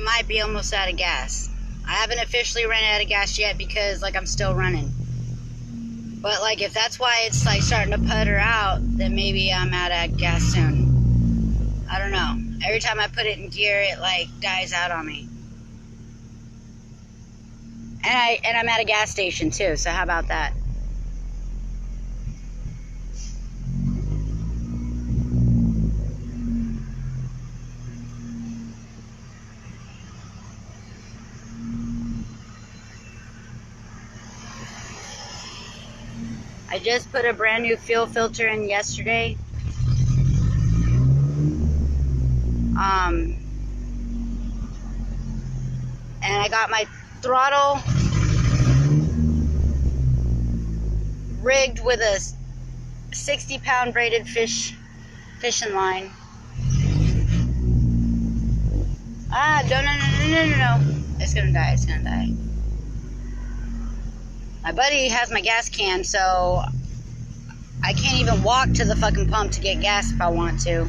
might be almost out of gas. I haven't officially ran out of gas yet because, like, I'm still running. But, like, if that's why it's, like, starting to putter out, then maybe I'm out of gas soon. I don't know. Every time I put it in gear, it, like, dies out on me. And I'm at a gas station, too, so how about that? I just put a brand new fuel filter in yesterday. And I got my throttle rigged with a 60-pound braided fishing line. No. It's gonna die, it's gonna die. My buddy has my gas can, so I can't even walk to the fucking pump to get gas if I want to.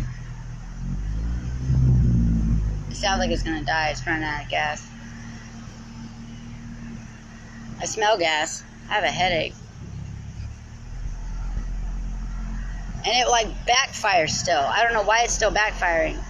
It sounds like it's gonna die. It's running out of gas. I smell gas. I have a headache. And it, like, backfires still. I don't know why it's still backfiring.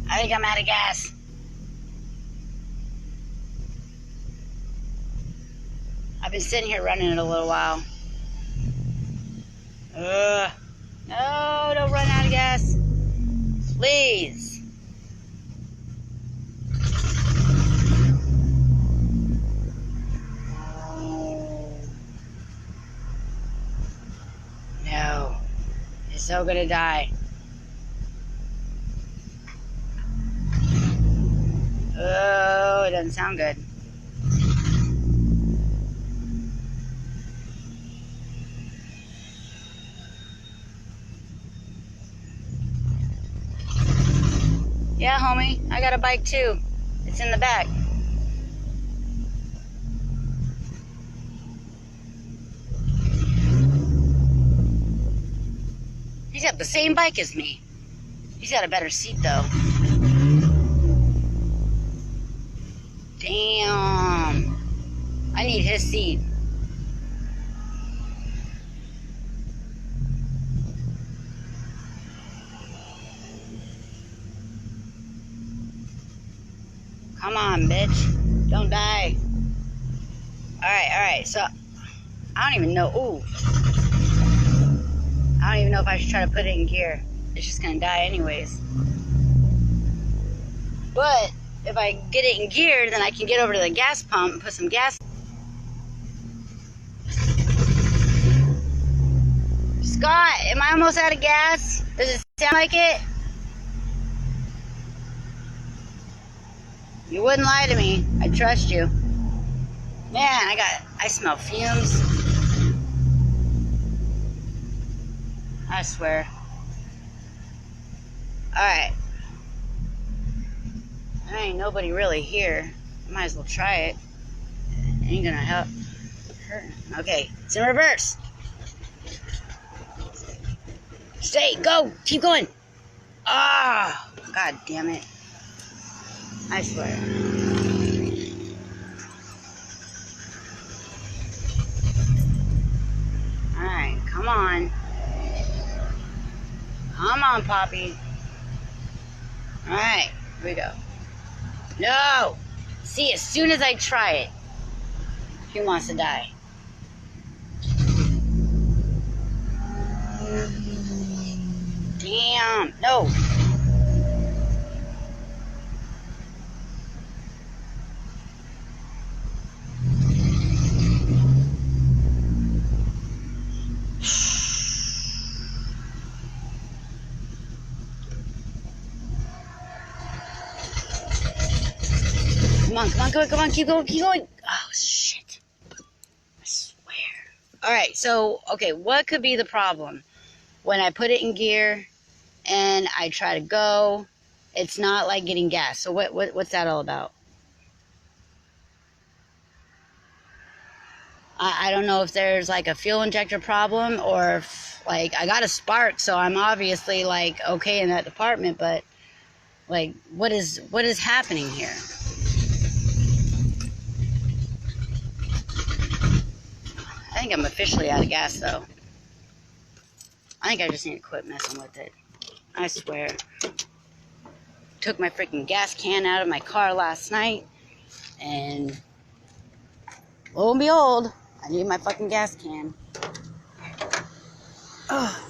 I think I'm out of gas. I've been sitting here running it a little while. No, don't run out of gas. Please. No. It's so gonna die. Oh, it doesn't sound good. Yeah, homie, I got a bike too. It's in the back. He's got the same bike as me. He's got a better seat though. Damn. I need his seat. Come on, bitch. Don't die. Alright. So, I don't even know. Ooh. I don't even know if I should try to put it in gear. It's just gonna die anyways. But if I get it in gear, then I can get over to the gas pump and put some gas. Scott, am I almost out of gas? Does it sound like it? You wouldn't lie to me. I trust you. Man, I smell fumes. I swear. Alright. There ain't nobody really here. Might as well try it. Ain't gonna help. Okay, it's in reverse. Stay, go, keep going. Ah, god damn it. I swear. Alright, come on. Come on, Poppy. Alright, here we go. No! See, as soon as I try it, he wants to die. Damn. No. Come on, come on, come on, come on. Keep going, keep going. Oh, shit. I swear. Alright, so, okay, what could be the problem? When I put it in gear and I try to go, it's not like getting gas. So what's that all about? I don't know if there's like a fuel injector problem or if, like, I got a spark, so I'm obviously like okay in that department, but like what is happening here? I think I'm officially out of gas though. I think I just need to quit messing with it. I swear. Took my freaking gas can out of my car last night, and lo and behold, I need my fucking gas can. Ugh.